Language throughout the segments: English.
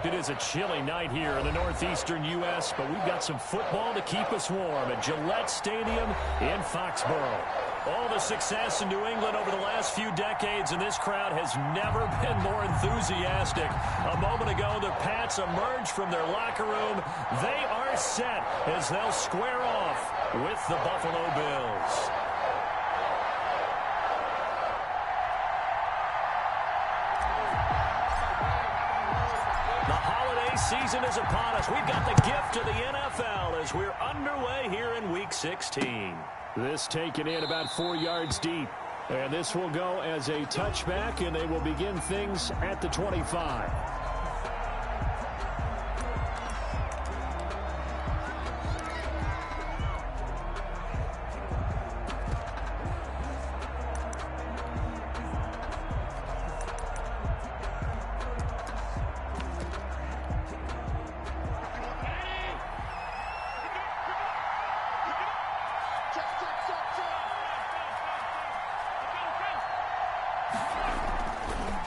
It is a chilly night here in the northeastern U.S., but we've got some football to keep us warm at Gillette Stadium in Foxborough. All the success in New England over the last few decades, and this crowd has never been more enthusiastic. A moment ago, the Pats emerged from their locker room. They are set as they'll square off with the Buffalo Bills. Season is upon us. We've got the gift of the NFL as we're underway here in Week 16. This taken in about 4 yards deep. And this will go as a touchback, and they will begin things at the 25.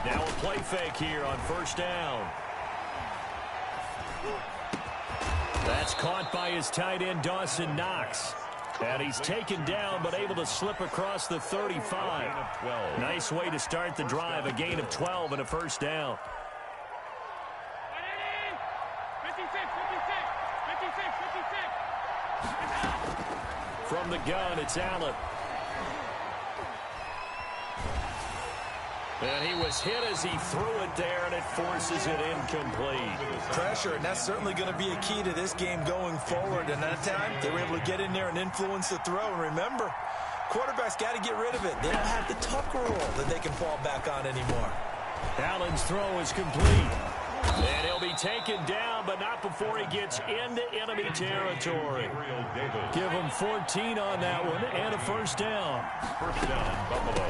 Now a play fake here on first down. That's caught by his tight end, Dawson Knox. And he's taken down but able to slip across the 35. Nice way to start the drive, a gain of 12 and a first down. From the gun, it's Allen. And he was hit as he threw it there, and it forces it incomplete. Pressure, and that's certainly going to be a key to this game going forward. And that time, they were able to get in there and influence the throw. And remember, quarterbacks got to get rid of it. They don't have the Tucker rule that they can fall back on anymore. Allen's throw is complete. And he'll be taken down, but not before he gets into enemy territory. Give him 14 on that one, and a first down. First down, Buffalo.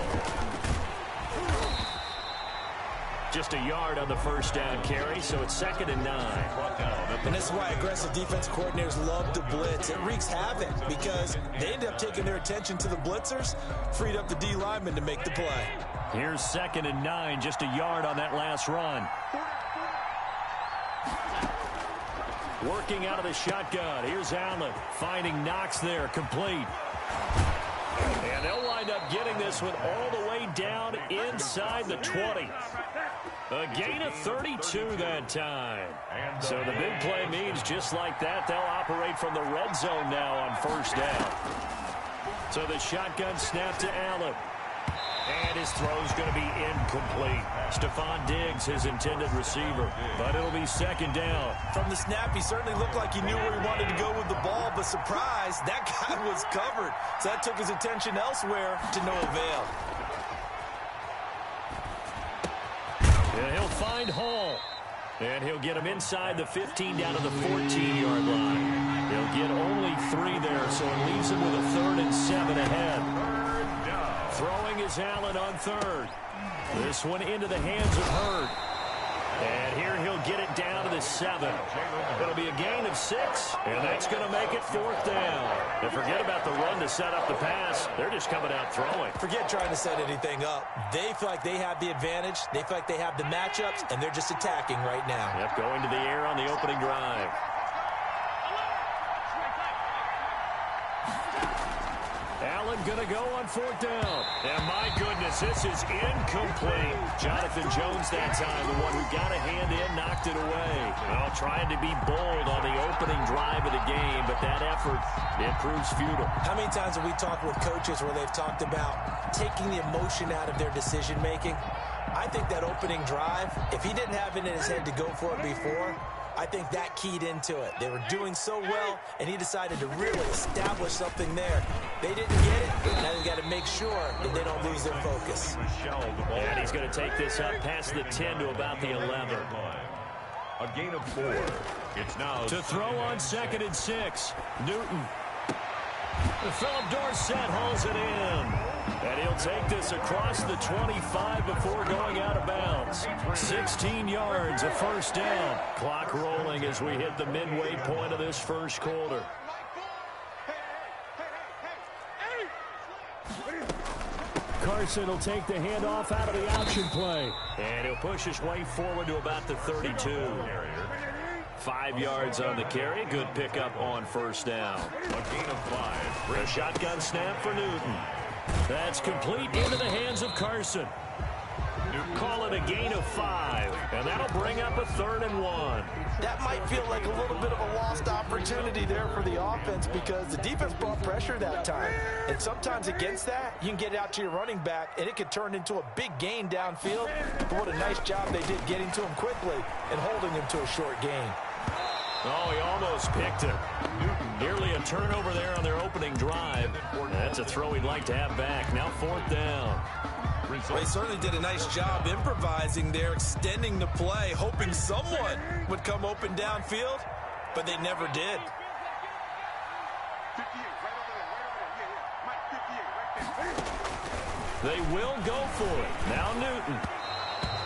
Just a yard on the first down carry, so it's 2nd and 9. And this is why aggressive defense coordinators love to blitz. It wreaks havoc because they end up taking their attention to the blitzers, freed up the D lineman to make the play. Here's 2nd and 9, just a yard on that last run. Working out of the shotgun. Here's Allen finding Knox there, complete. And they'll wind up getting this one all the way down inside the 20. A gain of 32 that time. So the big play means just like that, they'll operate from the red zone now on first down. So the shotgun snap to Allen. And his throw's going to be incomplete. Stephon Diggs, his intended receiver. But it'll be 2nd down. From the snap, he certainly looked like he knew where he wanted to go with the ball, but surprise, that guy was covered. So that took his attention elsewhere to no avail. And he'll find Hall. And he'll get him inside the 15 down to the 14-yard line. He'll get only 3 there, so it leaves him with a 3rd and 7 ahead. Throwing is Allen on 3rd. This one into the hands of Hurd. And here he'll get it down to the 7. It'll be a gain of 6, and that's going to make it 4th down. And forget about the run to set up the pass. They're just coming out throwing. Forget trying to set anything up. They feel like they have the advantage. They feel like they have the matchups, and they're just attacking right now. Yep, going to the air on the opening drive. Allen going to go on 4th down. And my goodness, this is incomplete. Jonathan Jones that time, the one who got a hand in, knocked it away. Well, trying to be bold on the opening drive of the game, but that effort, it proves futile. How many times have we talked with coaches where they've talked about taking the emotion out of their decision-making? I think that opening drive, if he didn't have it in his head to go for it before, I think that keyed into it. They were doing so well, and he decided to really establish something there. They didn't get it, and now they've got to make sure that they don't lose their focus. And he's going to take this up past the 10 to about the 11. A gain of 4. It's now to throw on 2nd and 6. Newton. Philip Dorsett hauls it in. And he'll take this across the 25 before going out of bounds. 16 yards, a first down. Clock rolling as we hit the midway point of this first quarter. Carson will take the handoff out of the option play. And he'll push his way forward to about the 32. 5 yards on the carry. Good pickup on first down. A gain of 5. A shotgun snap for Newton. That's complete into the hands of Carson. Call it a gain of 5, and that'll bring up a 3rd and 1. That might feel like a little bit of a lost opportunity there for the offense because the defense brought pressure that time. And sometimes against that, you can get out to your running back, and it could turn into a big gain downfield. But what a nice job they did getting to him quickly and holding him to a short gain. Oh, he almost picked it. Nearly a turnover there on their opening drive. That's a throw he'd like to have back. Now 4th down. Well, he certainly did a nice job improvising there, extending the play, hoping someone would come open downfield, but they never did. They will go for it. Now Newton.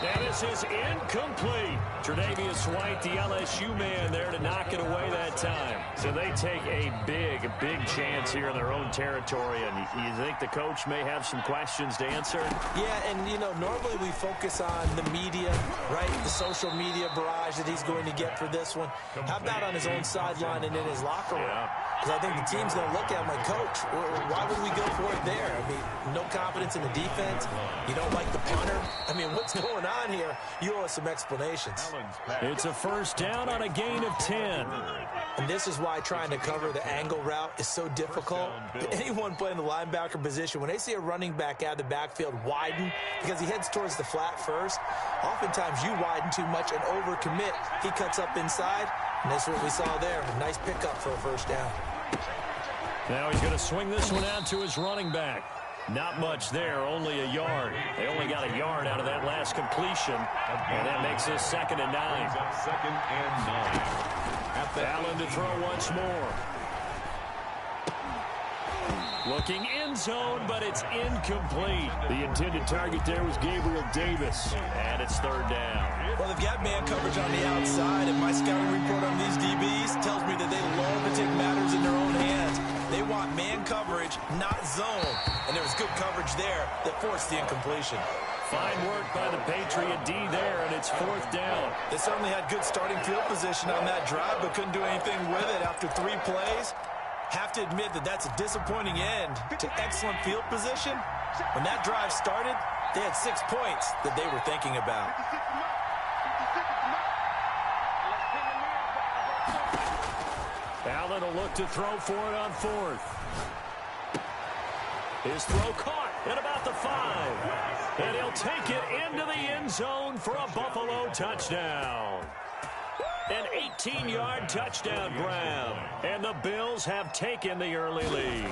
And this is incomplete. Tre'Davious White, the LSU man there to knock it away that time. So they take a big chance here in their own territory. And you think the coach may have some questions to answer? Yeah, and, you know, normally we focus on the media, right? The social media barrage that he's going to get for this one. How about on his own sideline and in his locker room? Because I think the team's going to look at him like, Coach, why would we go for it there? I mean, no confidence in the defense. You don't like the punter. I mean, what's going on here? You owe us some explanations. It's a 1st down on a gain of 10. And this is why trying to cover the angle route is so difficult. Anyone playing the linebacker position, when they see a running back out of the backfield widen because he heads towards the flat first, oftentimes you widen too much and overcommit. He cuts up inside, and that's what we saw there. A nice pickup for a 1st down. Now he's going to swing this one out to his running back. Not much there, only a yard. They only got a yard out of that last completion, and that makes this 2nd and 9. 2nd and 9. Allen to throw once more. Looking end zone, but it's incomplete. The intended target there was Gabriel Davis. And it's 3rd down. Well, they've got man coverage on the outside, and my scouting report on these DBs tells me that they love to take matters in their own hands. They want man coverage, not zone. And there was good coverage there that forced the incompletion. Fine work by the Patriot D there, and it's 4th down. They certainly had good starting field position on that drive, but couldn't do anything with it after 3 plays. Have to admit that that's a disappointing end to excellent field position. When that drive started, they had 6 points that they were thinking about. Allen will look to throw for it on 4th. His throw caught at about the 5. And he'll take it into the end zone for a Buffalo touchdown. An 18-yard touchdown grab. And the Bills have taken the early lead.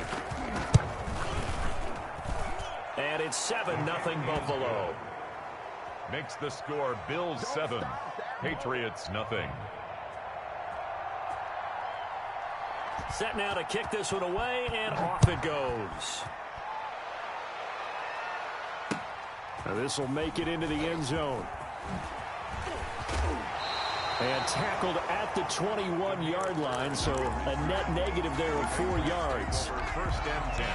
And it's 7-0 Buffalo. Makes the score Bills 7, Patriots nothing. Set now to kick this one away, and off it goes. Now this will make it into the end zone. And tackled at the 21-yard line, so a net negative there of 4 yards. 1st and 10.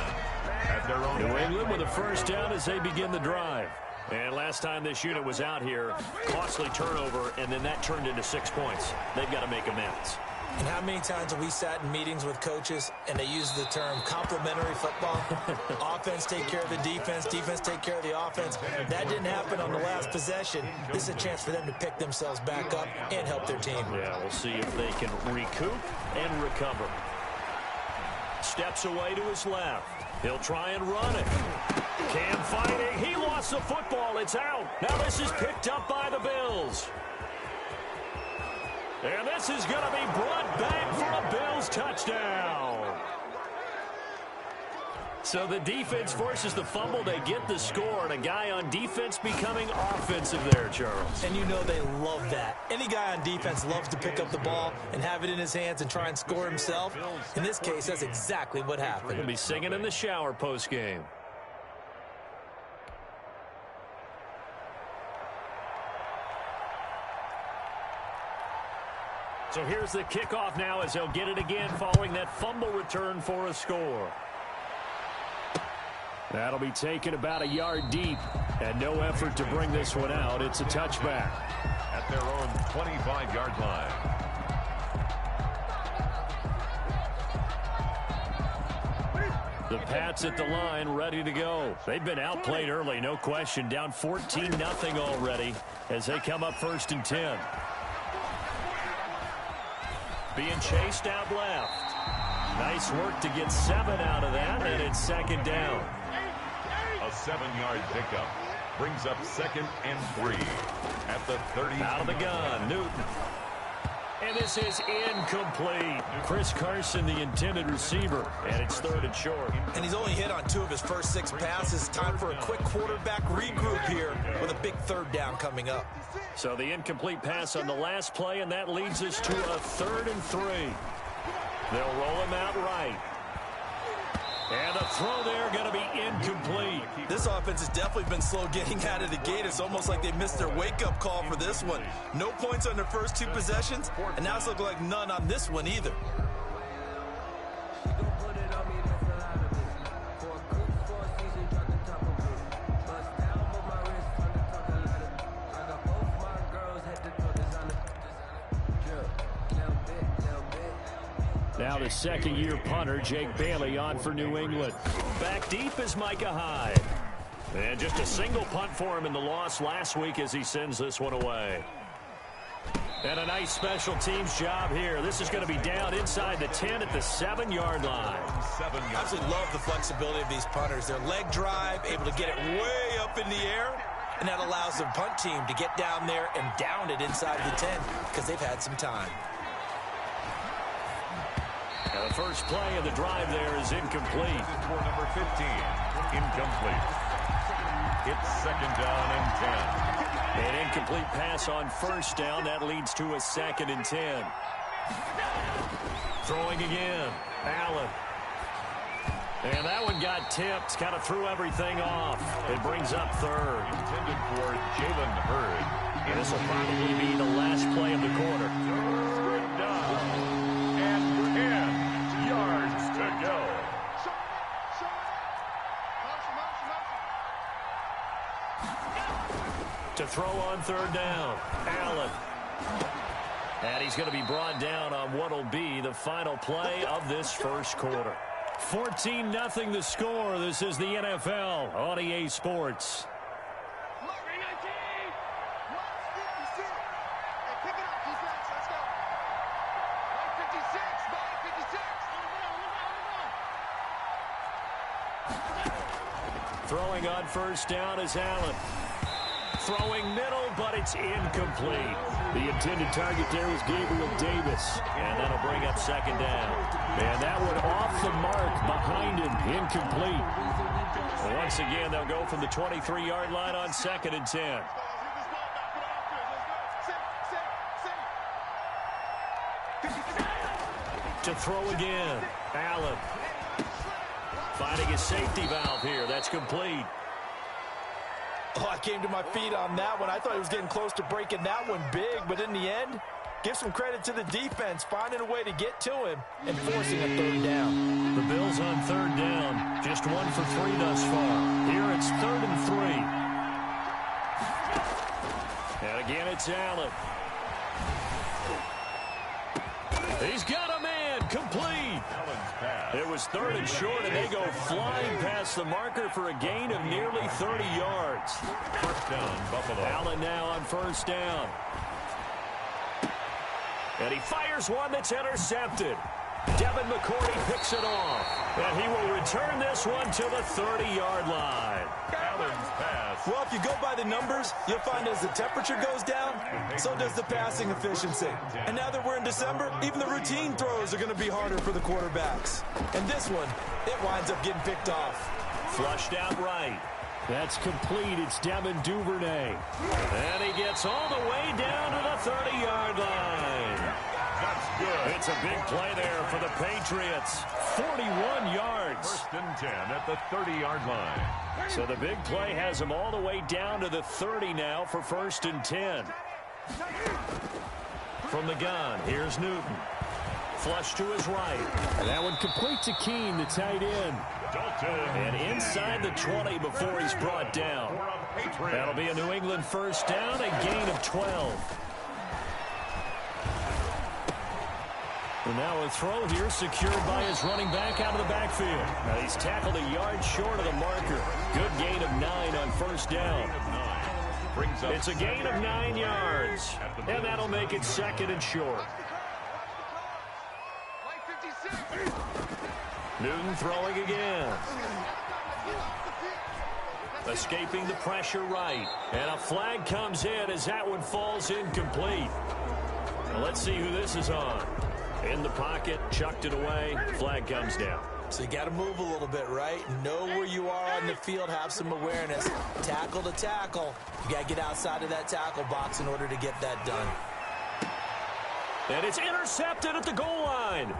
At their own New England with a 1st down as they begin the drive. And last time this unit was out here, costly turnover, and then that turned into 6 points. They've got to make amends. And how many times have we sat in meetings with coaches and they use the term complementary football? Offense take care of the defense, defense take care of the offense. That didn't happen on the last possession. This is a chance for them to pick themselves back up and help their team. Yeah, we'll see if they can recoup and recover. Steps away to his left. He'll try and run it. Cam fighting. He lost the football. It's out. Now this is picked up by the Bills. And this is going to be brought back for a Bills touchdown. So the defense forces the fumble. They get the score, and a guy on defense becoming offensive there, Charles. And you know they love that. Any guy on defense loves to pick up the ball and have it in his hands and try and score himself. In this case, that's exactly what happened. He'll be singing in the shower post-game. So here's the kickoff now as they'll get it again following that fumble return for a score. That'll be taken about a yard deep, and no effort to bring this one out. It's a touchback. At their own 25-yard line. The Pats at the line, ready to go. They've been outplayed early, no question. Down 14-0 already as they come up 1st and 10. Being chased out left. Nice work to get 7 out of that, and it's 2nd down. A 7-yard pickup brings up 2nd and 3 at the 30. Out of the gun, Newton. And this is incomplete. Chris Carson, the intended receiver, and it's 3rd and short. And he's only hit on 2 of his first 6 passes. Time for a quick quarterback regroup here with a big 3rd down coming up. So the incomplete pass on the last play, and that leads us to a 3rd and 3. They'll roll him out right. And the throw there going to be incomplete. This offense has definitely been slow getting out of the gate. It's almost like they missed their wake-up call for this one. No points on their first 2 possessions, and now it's looking like none on this one either. Now the second-year punter, Jake Bailey, on for New England. Back deep is Micah Hyde. And just a single punt for him in the loss last week as he sends this one away. And a nice special teams job here. This is going to be down inside the 10 at the 7-yard line. I absolutely love the flexibility of these punters. Their leg drive, able to get it way up in the air, and that allows the punt team to get down there and down it inside the 10 because they've had some time. And the first play of the drive there is incomplete. For number 15, incomplete. It's 2nd down and 10. An incomplete pass on 1st down. That leads to a 2nd and 10. Throwing again. Allen. And that one got tipped. Kind of threw everything off. It brings up 3rd. Intended for Jalen Hurd. And this will probably be the last play of the quarter. 3rd down. And 10 yards to go. To throw on 3rd down. Allen. And he's going to be brought down on what will be the final play of this first quarter. 14-0 the score. This is the NFL on EA Sports. Throwing on 1st down is Allen. Throwing middle, but it's incomplete. The intended target there was Gabriel Davis. And that'll bring up 2nd down. And that one off the mark behind him. Incomplete. Once again, they'll go from the 23-yard line on 2nd and 10. To throw again. Allen. Finding his safety valve here. That's complete. Oh, I came to my feet on that one. I thought he was getting close to breaking that one big, but in the end, give some credit to the defense, finding a way to get to him and forcing a 3rd down. The Bills on 3rd down. Just 1 for 3 thus far. Here it's 3rd and 3. And again, it's Allen. He's got a man. Complete. It was 3rd and short, and they go flying past the marker for a gain of nearly 30 yards. 1st down, Buffalo. Allen now on 1st down. And he fires one that's intercepted. Devin McCourty picks it off. And he will return this one to the 30-yard line. Allen's pass. Well, if you go by the numbers, you'll find as the temperature goes down, so does the passing efficiency. And now that we're in December, even the routine throws are going to be harder for the quarterbacks. And this one, it winds up getting picked off. Flushed out right. That's complete. It's Devin Duvernay. And he gets all the way down to the 30-yard line. That's good. It's a big play there for the Patriots. 41 yards. 1st and 10 at the 30-yard line. So the big play has him all the way down to the 30 now for 1st and 10. From the gun, here's Newton. flush to his right. And that one complete to Keene, the tight end. And inside the 20 before he's brought down. That'll be a New England first down, a gain of 12. And now a throw here secured by his running back out of the backfield. Now he's tackled a yard short of the marker. Good gain of 9 on first down. It's a gain of 9 yards. And that'll make it second and short. Newton throwing again. Escaping the pressure right. And a flag comes in as that one falls incomplete. Now let's see who this is on. In the pocket, chucked it away, flag comes down. So you got to move a little bit, right? Know where you are on the field, have some awareness. Tackle to tackle. You got to get outside of that tackle box in order to get that done. And it's intercepted at the goal line.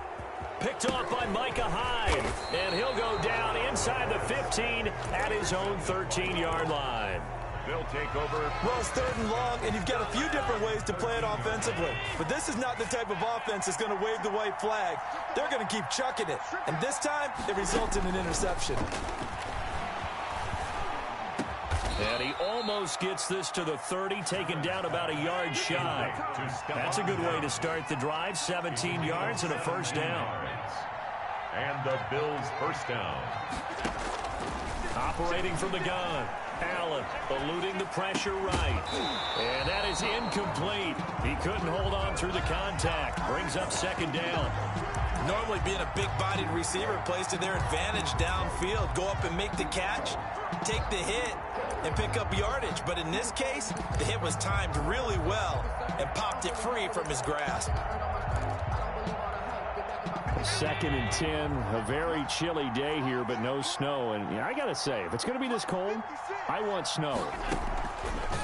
Picked off by Micah Hyde. And he'll go down inside the 15 at his own 13-yard line. They'll take over. Well, it's 3rd and long, and you've got a few different ways to play it offensively. But this is not the type of offense that's going to wave the white flag. They're going to keep chucking it. And this time, it results in an interception. And he almost gets this to the 30, taken down about a yard shy. That's a good way to start the drive. 17 yards and a first down. And the Bills' first down. Operating from the gun. Allen eluding the pressure right. And that is incomplete. He couldn't hold on through the contact. Brings up second down. Normally being a big-bodied receiver plays to their advantage downfield. Go up and make the catch, take the hit, and pick up yardage. But in this case, the hit was timed really well and popped it free from his grasp. 2nd and 10, a very chilly day here, but no snow. And I got to say, if it's going to be this cold, I want snow.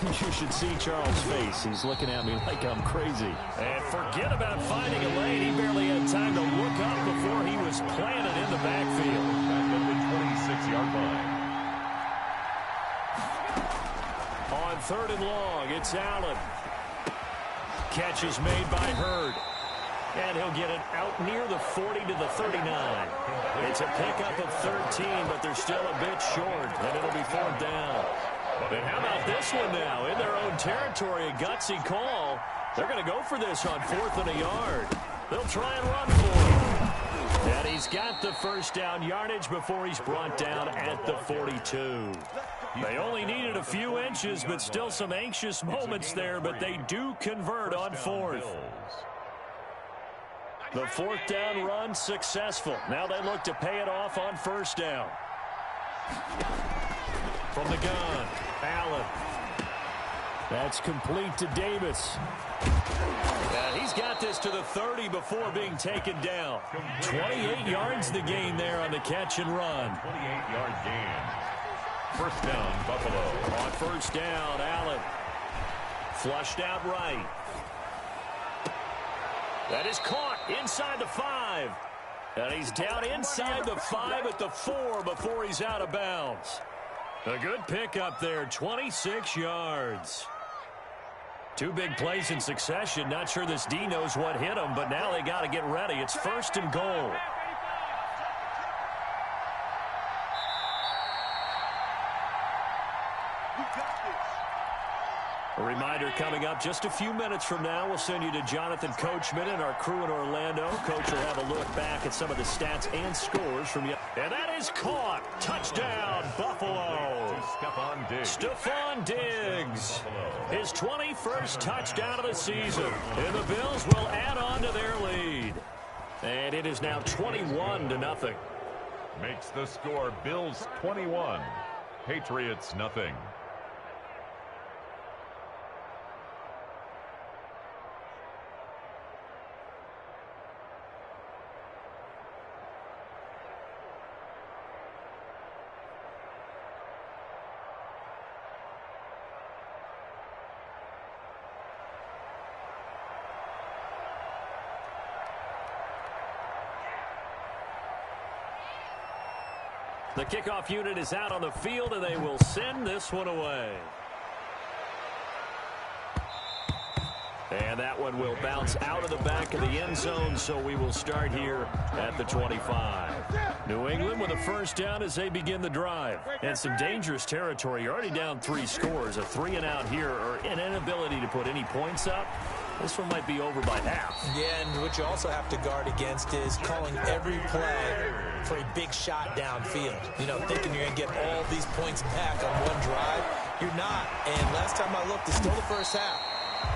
You should see Charles' face. He's looking at me like I'm crazy. And forget about finding a lane. He barely had time to look up before he was planted in the backfield. Back at the 26-yard line. On 3rd and long, it's Allen. Catch is made by Hurd. And he'll get it out near the 40 to the 39. It's a pickup of 13, but they're still a bit short, and it'll be 4th down. And how about this one now? In their own territory, a gutsy call. They're going to go for this on 4th and a yard. They'll try and run for it. And he's got the first down yardage before he's brought down at the 42. They only needed a few inches, but still some anxious moments there, but they do convert on 4th. The 4th down run successful. Now they look to pay it off on 1st down. From the gun, Allen. That's complete to Davis. And he's got this to the 30 before being taken down. 28 yards the gain there on the catch and run. 28-yard gain. First down, Buffalo. On 1st down, Allen. Flushed out right. That is caught inside the 5. And he's down inside the 5 at the 4 before he's out of bounds. A good pickup there, 26 yards. 2 big plays in succession. Not sure this D knows what hit him, but now they got to get ready. It's 1st and goal. A reminder coming up just a few minutes from now. We'll send you to Jonathan Coachman and our crew in Orlando. Coach will have a look back at some of the stats and scores from you. And that is caught. Touchdown, Buffalo. Stephon Diggs. His 21st touchdown of the season. And the Bills will add on to their lead. And it is now 21-0. Makes the score Bills 21, Patriots nothing. The kickoff unit is out on the field, and they will send this one away. And that one will bounce out of the back of the end zone, so we will start here at the 25. New England with a first down as they begin the drive. And some dangerous territory. You're already down 3 scores. A 3-and-out here, or an inability to put any points up. This one might be over by half. Yeah, and what you also have to guard against is calling every play for a big shot downfield. You know, thinking you're going to get all these points back on one drive. You're not. And last time I looked, it's still the first half.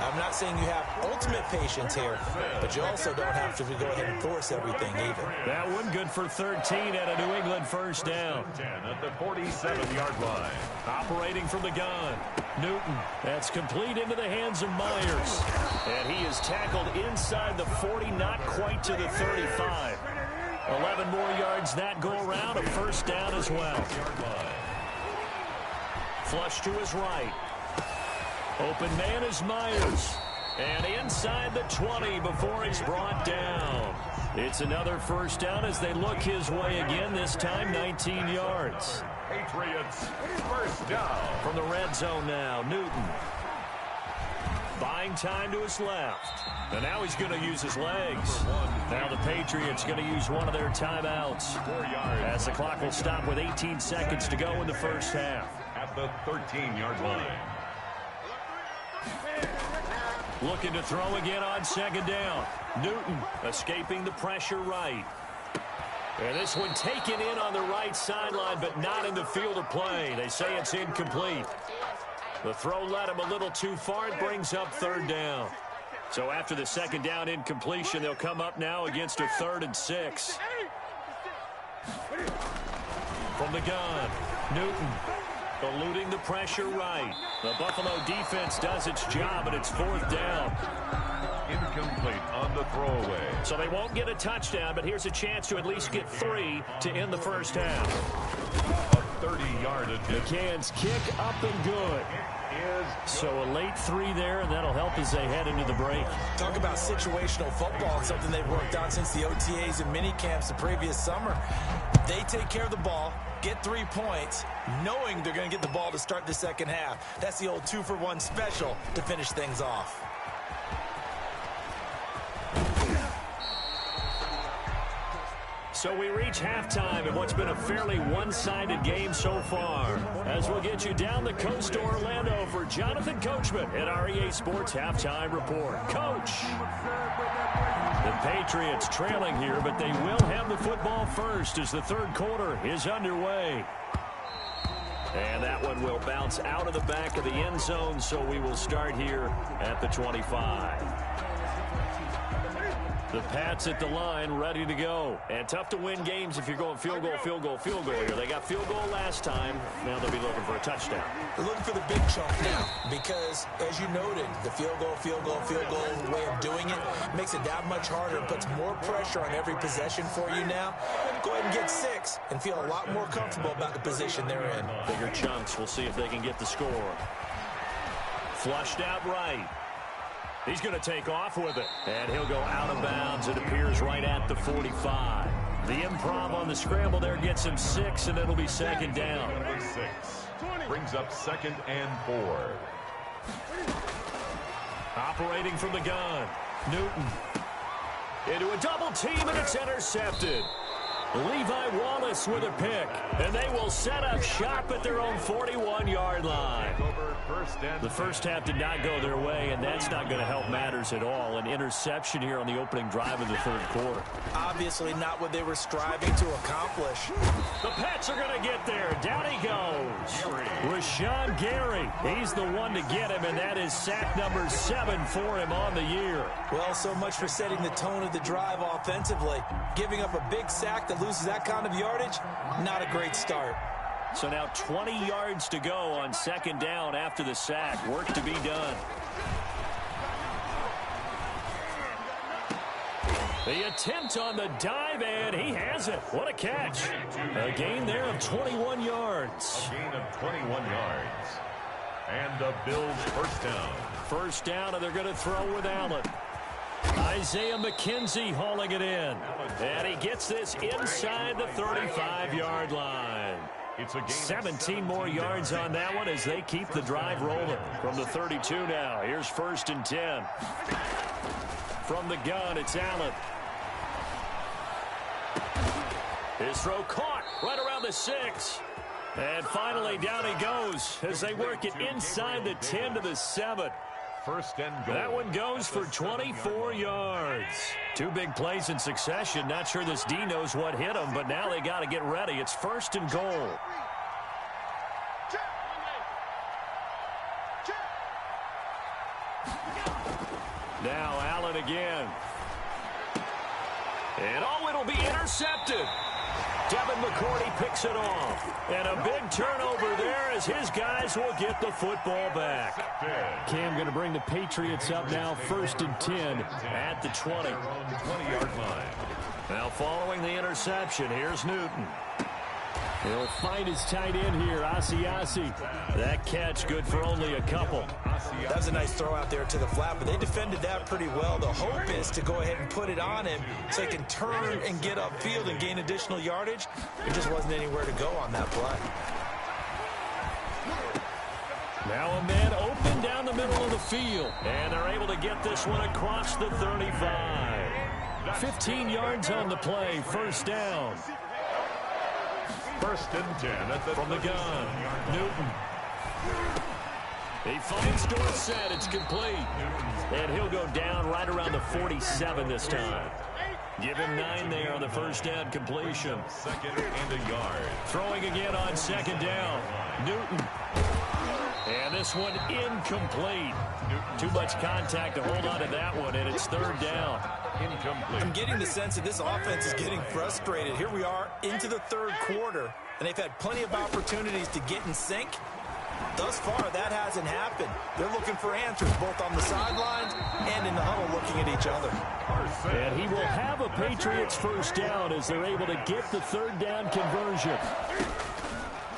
I'm not saying you have ultimate patience here, but you also don't have to go ahead and force everything either. That one good for 13 at a New England first down. 10 at the 47-yard line. Operating from the gun. Newton. That's complete into the hands of Myers. And he is tackled inside the 40, not quite to the 35. 11 more yards that go around. A first down as well. Flush to his right. Open man is Myers. And inside the 20 before he's brought down. It's another first down as they look his way again, this time 19 yards. Patriots first down. From the red zone now, Newton. Buying time to his left. And now he's going to use his legs. Now the Patriots going to use one of their timeouts. 4 yards. As the clock will stop with 18 seconds to go in the first half. At the 13-yard line. Looking to throw again on second down. Newton escaping the pressure right. And this one taken in on the right sideline, but not in the field of play. They say it's incomplete. The throw led him a little too far. It brings up third down. So after the second down incompletion, they'll come up now against a 3rd and 6. From the gun, Newton eluding the pressure right. The Buffalo defense does its job, and it's 4th down. Incomplete on the throwaway. So they won't get a touchdown, but here's a chance to at least get 3 to end the first half. A 30-yard attempt. McCann's kick up and good. So a late 3 there, and that'll help as they head into the break. Talk about situational football. It's something they've worked on since the OTAs and mini camps the previous summer. They take care of the ball, get 3 points, knowing they're going to get the ball to start the second half. That's the old 2-for-1 special to finish things off. So we reach halftime in what's been a fairly one-sided game so far. As we'll get you down the coast to Orlando for Jonathan Coachman at our EA Sports Halftime Report. Coach! The Patriots trailing here, but they will have the football first as the third quarter is underway. And that one will bounce out of the back of the end zone, so we will start here at the 25. The Pats at the line, ready to go. And tough to win games if you're going field goal, field goal, field goal here. They got field goal last time. Now they'll be looking for a touchdown. They're looking for the big chunk now because, as you noted, the field goal way of doing it makes it that much harder. It puts more pressure on every possession for you now. Go ahead and get 6 and feel a lot more comfortable about the position they're in. Bigger chunks. We'll see if they can get the score. Flushed out right. He's going to take off with it. And he'll go out of bounds. It appears right at the 45. The improv on the scramble there gets him 6, and it'll be second down. Number 6 brings up 2nd and 4. Operating from the gun. Newton. Into a double team, and it's intercepted. Levi Wallace with a pick. And they will set up shop at their own 41-yard line. The first half did not go their way, and that's not going to help matters at all. An interception here on the opening drive of the third quarter. Obviously not what they were striving to accomplish. The Pats are going to get there. Down he goes. Rashawn Gary. He's the one to get him, and that is sack number 7 for him on the year. Well, so much for setting the tone of the drive offensively. Giving up a big sack that loses that kind of yardage, not a great start. So now 20 yards to go on second down after the sack. Work to be done. The attempt on the dive, and he has it. What a catch. A gain there of 21 yards. A gain of 21 yards. And the Bills first down. First down, and they're going to throw with Allen. Isaiah McKenzie hauling it in. And he gets this inside the 35-yard line. It's a gain 17 more yards on that one as they keep the drive rolling. From the 32 now, here's 1st and 10. From the gun, it's Allen. His throw caught right around the 6. And finally, down he goes as they work it inside the 10 to the 7. 1st and goal. That one goes for 24 yards. 2 big plays in succession. Not sure this D knows what hit them, but now they got to get ready. It's 1st and goal. Now Allen again. And it'll be intercepted. Devin McCourty picks it off. And a big turnover there as his guys will get the football back. Cam going to bring the Patriots up now, 1st and 10 at the 20. 20-yard line. Now following the interception, here's Newton. He'll find his tight end here, Asiasi. That catch good for only a couple. That was a nice throw out there to the flat, but they defended that pretty well. The hope is to go ahead and put it on him so he can turn and get upfield and gain additional yardage. There just wasn't anywhere to go on that play. Now a man open down the middle of the field. And they're able to get this one across the 35. 15 yards on the play, 1st down. 1st and 10 from the gun. Newton. He finds Dorsett. It's complete. And he'll go down right around the 47 this time. Give him 9 there on the 1st down completion. 2nd and a yard. Throwing again on 2nd down. Newton. And this one incomplete. Too much contact to hold on to that one, and it's 3rd down. Incomplete. I'm getting the sense that this offense is getting frustrated. Here we are into the 3rd quarter, and they've had plenty of opportunities to get in sync. Thus far, that hasn't happened. They're looking for answers, both on the sidelines and in the huddle looking at each other. And he will have a Patriots 1st down as they're able to get the 3rd down conversion.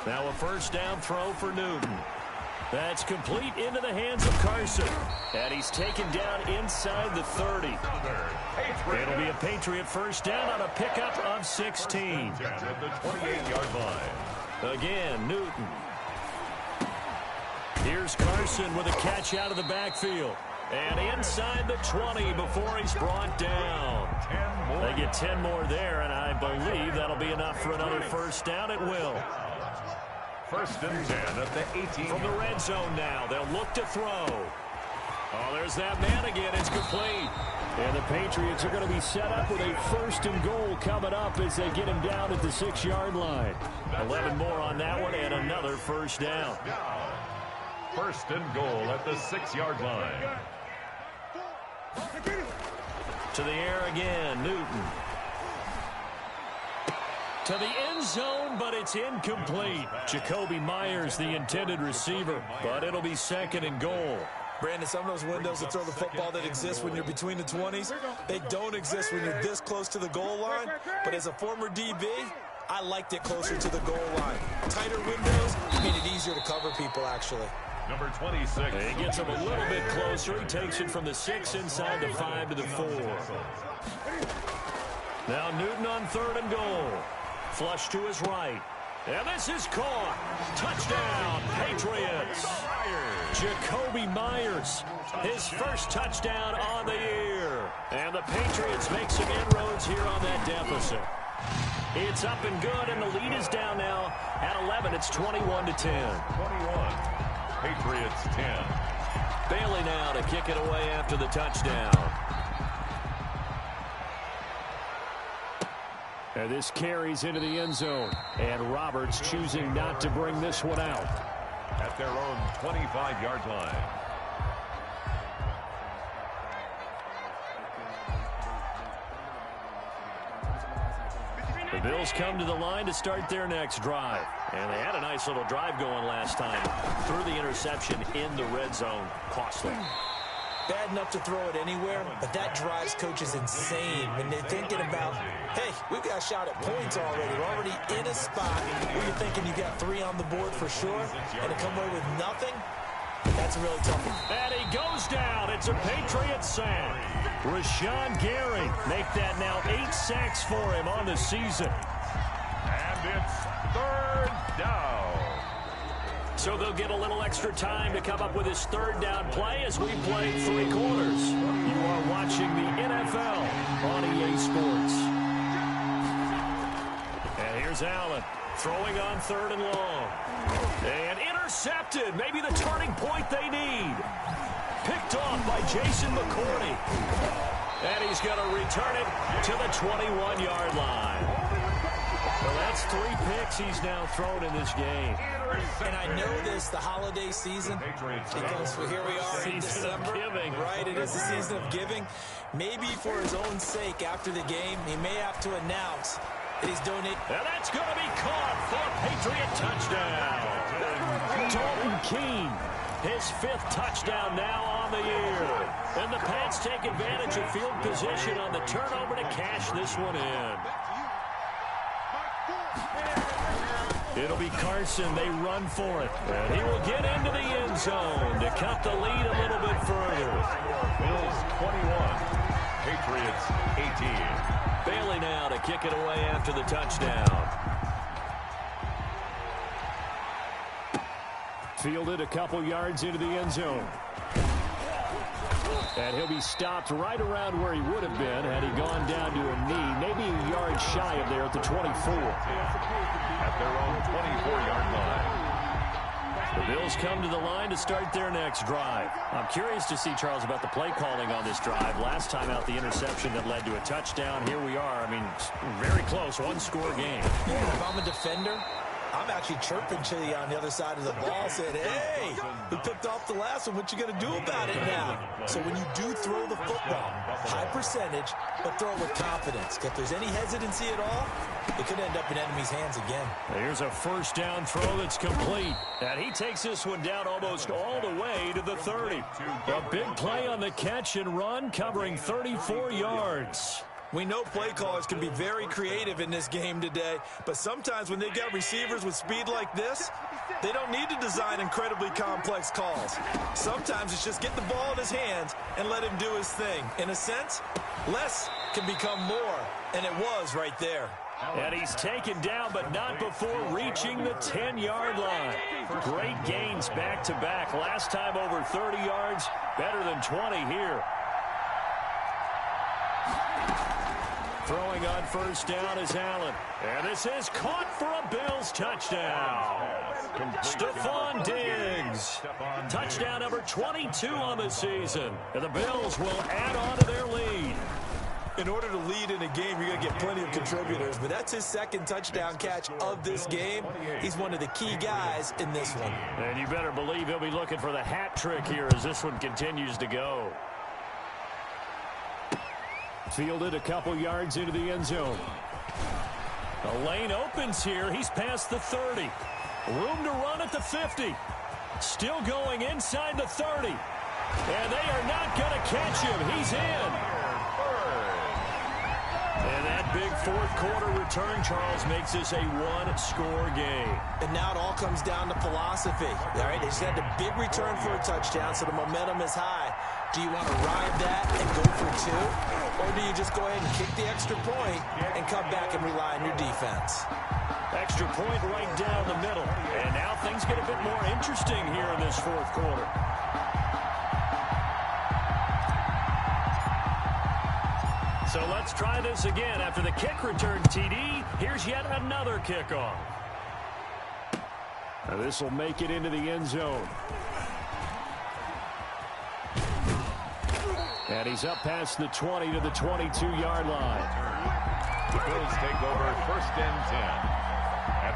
Now a 1st down throw for Newton. That's complete into the hands of Carson. And he's taken down inside the 30. It'll be a Patriot 1st down on a pickup of 16. At the 28-yard line. Again, Newton. Here's Carson with a catch out of the backfield. And inside the 20 before he's brought down. They get 10 more there, and I believe that'll be enough for another 1st down. It will. 1st and 10 at the 18. From the red zone now, they'll look to throw. Oh, there's that man again. It's complete. And the Patriots are going to be set up with a 1st and goal coming up as they get him down at the 6-yard line. 11 more on that one and another 1st down. 1st and goal at the 6-yard line. To the air again, Newton. To the end zone, but it's incomplete. Jacoby Myers, the intended receiver, but it'll be 2nd and goal. Brandon, some of those windows to throw the football that exist when you're between the 20s, they don't exist when you're this close to the goal line. But as a former DB, I liked it closer to the goal line. Tighter windows made it easier to cover people, actually. Number 26. He gets him a little bit closer. He takes it from the 6 inside the 5 to the 4. Now Newton on 3rd and goal. Flush to his right. And this is caught. Touchdown, Patriots. Jacoby Myers, his 1st touchdown on the year. And the Patriots make some inroads here on that deficit. It's up and good, and the lead is down now at 11. It's 21-10. 21. Patriots 10. Bailey now to kick it away after the touchdown. And this carries into the end zone. And Roberts choosing not to bring this one out. At their own 25-yard line. The Bills come to the line to start their next drive. And they had a nice little drive going last time. Threw the interception in the red zone. Costly. Bad enough to throw it anywhere, but that drives coaches insane when they're thinking about, hey, we've got a shot at points already. We're already in a spot where you're thinking you got 3 on the board for sure, and to come away with nothing, that's a really tough one. And he goes down. It's a Patriot sack. Rashawn Gary make that now 8 sacks for him on the season. And And it's third down. So they'll get a little extra time to come up with his third down play as we play 3 quarters. You are watching the NFL on EA Sports. And here's Allen throwing on 3rd and long. And intercepted. Maybe the turning point they need. Picked off by Jason McCourty. And he's going to return it to the 21-yard line. Well, that's 3 picks he's now thrown in this game. And I know this, the holiday season, because here we are in December. Right, it is the season of giving. Maybe for his own sake, after the game, he may have to announce that he's doing it. And that's going to be caught for a Patriot touchdown. Dalton Keene, his 5th touchdown now on the year. And the Pats take advantage of field position on the turnover to cash this one in. It'll be Carson. They run for it. And he will get into the end zone to cut the lead a little bit further. Bills 21, Patriots 18. Bailey now to kick it away after the touchdown. Fielded a couple yards into the end zone. And he'll be stopped right around where he would have been had he gone down to a knee, maybe a yard shy of there at the 24. At their own 24-yard line. The Bills come to the line to start their next drive. I'm curious to see, Charles, about the play calling on this drive. Last time out, the interception that led to a touchdown. Here we are. I mean, very close, 1-score game. Yeah, if I'm a defender, I'm actually chirping to you on the other side of the ball, saying, hey, we picked off the last one. What you going to do about it now? So when you do throw the football, high percentage, but throw it with confidence. If there's any hesitancy at all, it could end up in enemy's hands again. Here's a 1st down throw that's complete. And he takes this one down almost all the way to the 30. A big play on the catch and run, covering 34 yards. We know play callers can be very creative in this game today, but sometimes when they've got receivers with speed like this, they don't need to design incredibly complex calls. Sometimes it's just get the ball in his hands and let him do his thing. In a sense, less can become more, and it was right there. And he's taken down, but not before reaching the 10-yard line. Great gains back-to-back. Last time over 30 yards, better than 20 here. Throwing on 1st down is Allen. And this is caught for a Bills touchdown. Stephon Diggs. Touchdown number 22 on the season. And the Bills will add on to their lead. In order to lead in a game, you're going to get plenty of contributors, but that's his 2nd touchdown catch of this game. He's one of the key guys in this one. And you better believe he'll be looking for the hat trick here as this one continues to go. Fielded a couple yards into the end zone. The lane opens here. He's past the 30. Room to run at the 50. Still going inside the 30. And they are not going to catch him. He's in. And that big 4th quarter return, Charles, makes this a 1-score game. And now it all comes down to philosophy. All right, they just had a big return for a touchdown, so the momentum is high. Do you want to ride that and go for 2? Or do you just go ahead and kick the extra point and come back and rely on your defense? Extra point right down the middle. And now things get a bit more interesting here in this 4th quarter. So let's try this again. After the kick return TD, here's yet another kickoff. Now this will make it into the end zone. And he's up past the 20 to the 22-yard line. The Bills take over 1st and 10.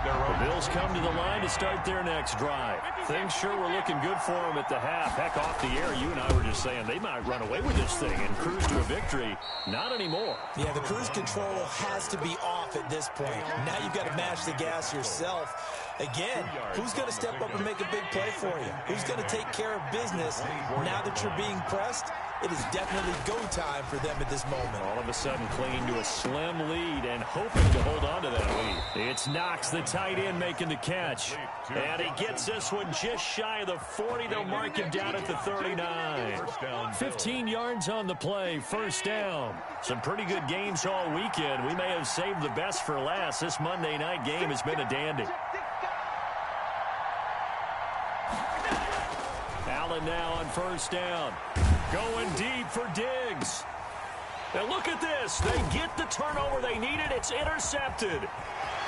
The Bills come to the line to start their next drive. Things sure were looking good for them at the half. Heck, off the air, you and I were just saying they might run away with this thing and cruise to a victory. Not anymore. Yeah, the cruise control has to be off at this point. Now you've got to mash the gas yourself. Again, who's going to step up and make a big play for you? Who's going to take care of business now that you're being pressed? It is definitely go time for them at this moment. All of a sudden clinging to a slim lead and hoping to hold on to that lead. It's Knox, the tight end, making the catch. And he gets this one just shy of the 40. They'll mark him down at the 39. 15 yards on the play, first down. Some pretty good games all weekend. We may have saved the best for last. This Monday night game has been a dandy. Allen now on first down. Going deep for Diggs. Now look at this. They get the turnover they needed. It's intercepted.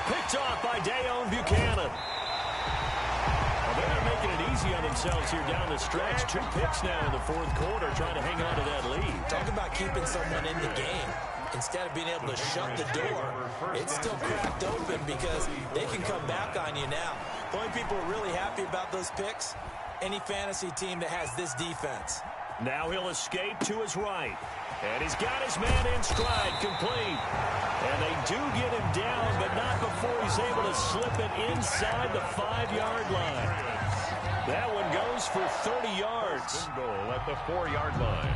Picked off by Dayon Buchanan. Well, they're not making it easy on themselves here down the stretch. 2 picks now in the fourth quarter trying to hang on to that lead. Talk about keeping someone in the game. Instead of being able to shut the door, it's still cracked open because they can come back on you now. The only people are really happy about those picks, any fantasy team that has this defense. Now he'll escape to his right. And he's got his man in stride, complete. And they do get him down, but not before he's able to slip it inside the 5-yard line. That one goes for 30 yards. Goal at the 4-yard line.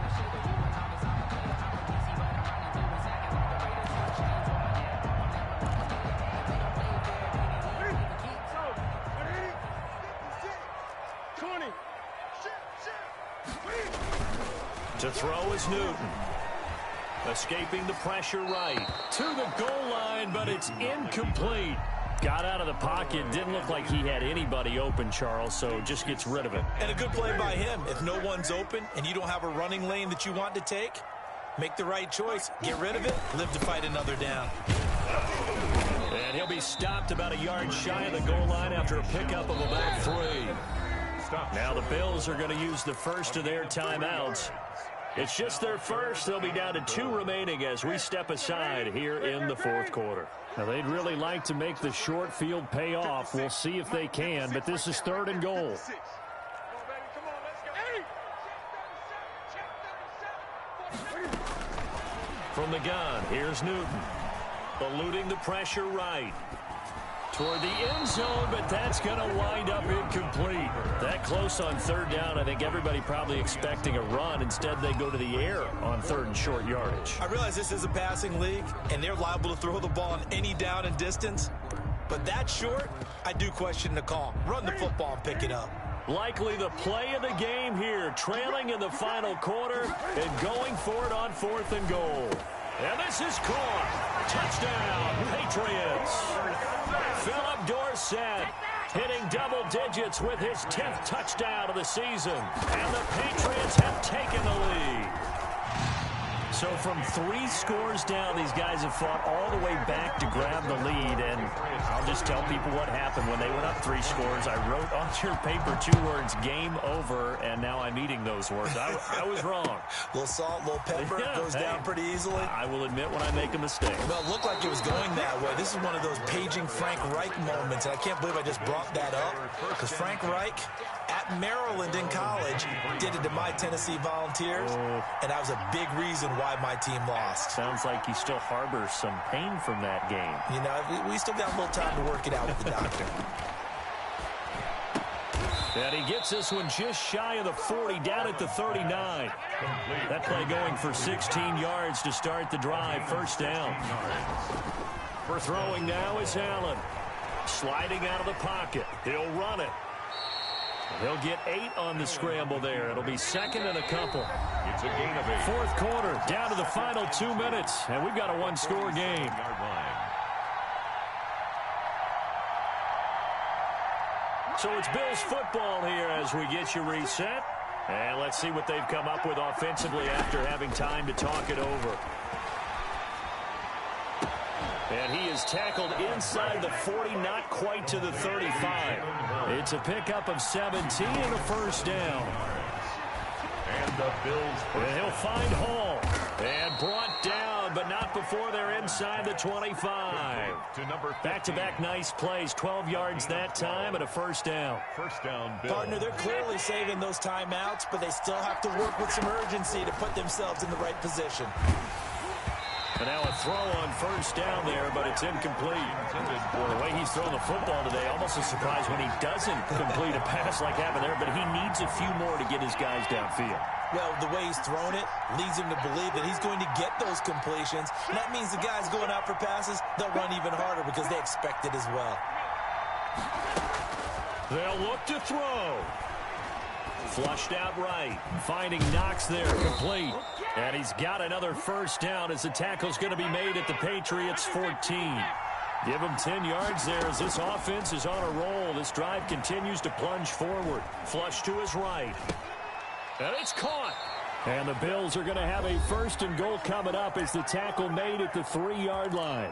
To throw is Newton. Escaping the pressure right. To the goal line, but it's incomplete. Got out of the pocket. Didn't look like he had anybody open, Charles, so just gets rid of it. And a good play by him. If no one's open and you don't have a running lane that you want to take, make the right choice. Get rid of it. Live to fight another down. And he'll be stopped about a yard shy of the goal line after a pickup of about 3. Now the Bills are going to use the first of their timeouts. It's just their first. They'll be down to 2 remaining as we step aside here in the fourth quarter. Now, they'd really like to make the short field pay off. We'll see if they can, but this is 3rd and goal. From the gun, here's Newton. Eluding the pressure right. Toward the end zone, but that's going to wind up incomplete. That close on 3rd down, I think everybody probably expecting a run. Instead, they go to the air on 3rd and short yardage. I realize this is a passing league, and they're liable to throw the ball on any down and distance. But that short, I do question the call. Run the football and pick it up. Likely the play of the game here, trailing in the final quarter and going for it on 4th and goal. And this is caught. Touchdown, Patriots. Philip Dorsett hitting double digits with his 10th touchdown of the season. And the Patriots have taken the lead. So from 3 scores down, these guys have fought all the way back to grab the lead. And I'll just tell people what happened when they went up 3 scores. I wrote on your paper 2 words, game over, and now I'm eating those words. I was wrong. A little salt, a little pepper, goes down pretty easily. I will admit when I make a mistake. Well, it looked like it was going that way. This is one of those paging Frank Reich moments, and I can't believe I just brought that up. Because Frank Reich, at Maryland in college, did it to my Tennessee Volunteers, and that was a big reason why my team lost. Sounds like he still harbors some pain from that game. You know, we still got a little time to work it out with the doctor. And he gets this one just shy of the 40, down at the 39. That play going for 16 yards to start the drive, first down. For throwing now is Allen. Sliding out of the pocket. He'll run it. He'll get 8 on the scramble there. It'll be 2nd and a couple. It's a gain of 8. Fourth quarter, down to the final 2 minutes, and we've got a 1-score game. So it's Bills football here as we get you reset. And let's see what they've come up with offensively after having time to talk it over. And he is tackled inside the 40, not quite to the 35. It's a pickup of 17 and a first down. And the Bills. And he'll find Hall. And brought down, but not before they're inside the 25. Back-to-back nice plays, 12 yards that time and a first down. First down, Bills. Partner, they're clearly saving those timeouts, but they still have to work with some urgency to put themselves in the right position. And now a throw on first down there, but it's incomplete. The way he's throwing the football today, almost a surprise when he doesn't complete a pass like happened there, but he needs a few more to get his guys downfield. Well, the way he's thrown it leads him to believe that he's going to get those completions. And that means the guys going out for passes, they'll run even harder because they expect it as well. They'll look to throw. Flushed out right. Finding Knox there, complete. And he's got another first down as the tackle's going to be made at the Patriots 14. Give him 10 yards there as this offense is on a roll. This drive continues to plunge forward. Flush to his right. And it's caught. And the Bills are going to have a first and goal coming up as the tackle made at the 3-yard line.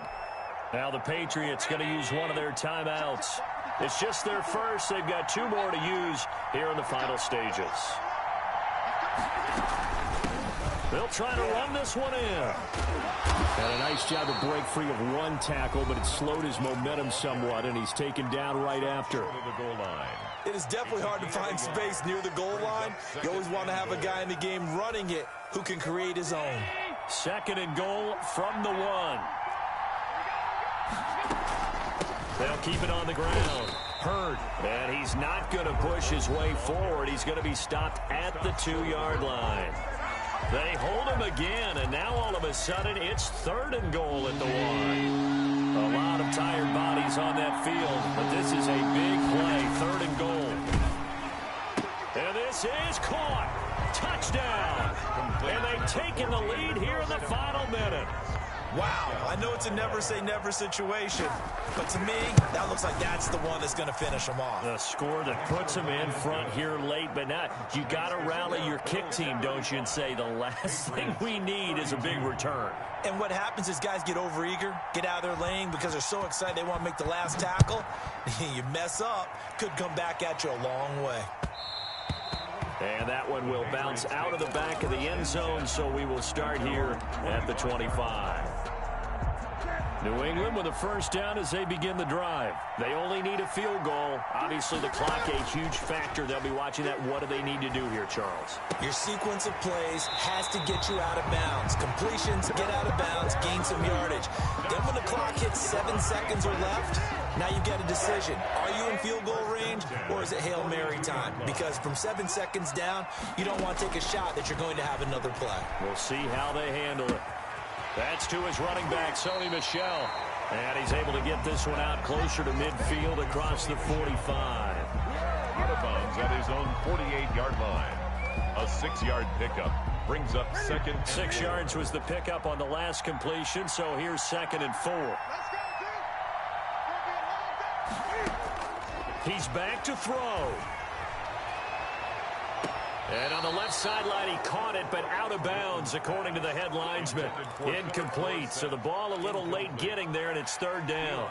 Now the Patriots going to use one of their timeouts. It's just their first. They've got 2 more to use here in the final stages. They'll try to run this one in. And a nice job to break free of one tackle, but it slowed his momentum somewhat, and he's taken down right after. The goal line. It is definitely hard to find space near the goal line. You always want to have a guy in the game running it who can create his own. Second and goal from the 1. They'll keep it on the ground. Hurt. And he's not going to push his way forward. He's going to be stopped at the 2-yard line. They hold him again, and now all of a sudden it's 3rd and goal at the 1. A lot of tired bodies on that field, but this is a big play. 3rd and goal. And this is caught. Touchdown. And they've taken the lead here in the final minute. Wow, I know it's a never-say-never situation, but to me, that looks like that's the one that's going to finish them off. The score that puts them in front here late, but not. You got to rally your kick team, don't you, and say the last thing we need is a big return. And what happens is guys get overeager, get out of their lane because they're so excited they want to make the last tackle. You mess up, could come back at you a long way. And that one will bounce out of the back of the end zone, so we will start here at the 25. New England with a first down as they begin the drive. They only need a field goal. Obviously, the clock a huge factor. They'll be watching that. What do they need to do here, Charles? Your sequence of plays has to get you out of bounds. Completions, get out of bounds, gain some yardage. Then when the clock hits 7 seconds or left, now you get a decision. Are you in field goal range, or is it Hail Mary time? Because from 7 seconds down, you don't want to take a shot that you're going to have another play. We'll see how they handle it. That's to his running back, Sony Michel. And he's able to get this one out closer to midfield across the 45. Out of bounds at his own 48-yard line. A 6-yard pickup brings up second. 6 yards was the pickup on the last completion, so here's 2nd and 4. He's back to throw. And on the left sideline, he caught it, but out of bounds, according to the head linesman. Incomplete, so the ball a little late getting there, and it's 3rd down.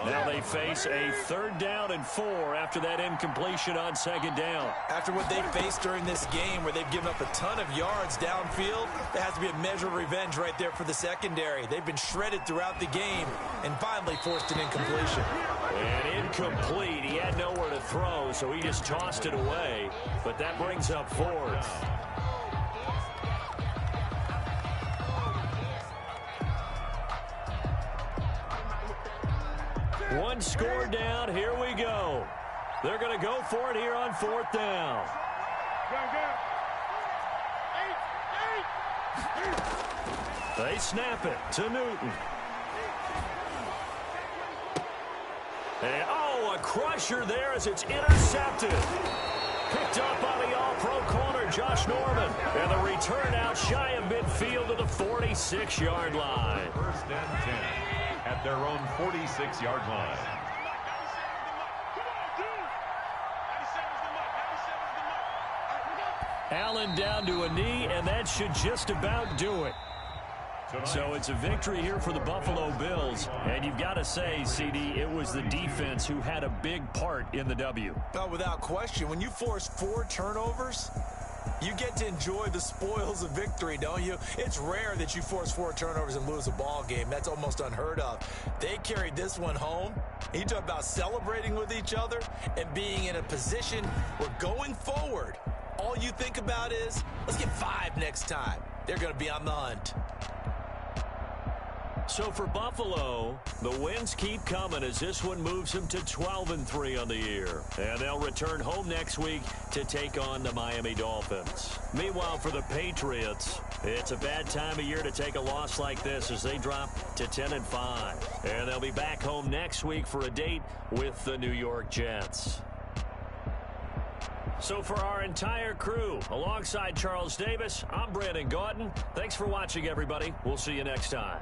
Now they face a 3rd down and 4 after that incompletion on 2nd down. After what they faced during this game where they've given up a ton of yards downfield, there has to be a measure of revenge right there for the secondary. They've been shredded throughout the game and finally forced an incompletion. And incomplete. He had nowhere to throw, so he just tossed it away. But that brings up 4th. One score down. Here we go. They're going to go for it here on 4th down. They snap it to Newton. And, a crusher there as it's intercepted. Picked up by the all-pro corner, Josh Norman. And the return out shy of midfield to the 46-yard line. 1st and 10 at their own 46-yard line. Allen down to a knee, and that should just about do it. So it's a victory here for the Buffalo Bills. And you've got to say, CD, it was the defense who had a big part in the W. Well, without question, when you force 4 turnovers, you get to enjoy the spoils of victory, don't you? It's rare that you force 4 turnovers and lose a ball game. That's almost unheard of. They carried this one home. You talk about celebrating with each other and being in a position where going forward, all you think about is, let's get 5 next time. They're going to be on the hunt. So for Buffalo, the wins keep coming as this one moves them to 12-3 on the year. And they'll return home next week to take on the Miami Dolphins. Meanwhile, for the Patriots, it's a bad time of year to take a loss like this as they drop to 10-5. And they'll be back home next week for a date with the New York Jets. So for our entire crew, alongside Charles Davis, I'm Brandon Gaudin. Thanks for watching, everybody. We'll see you next time.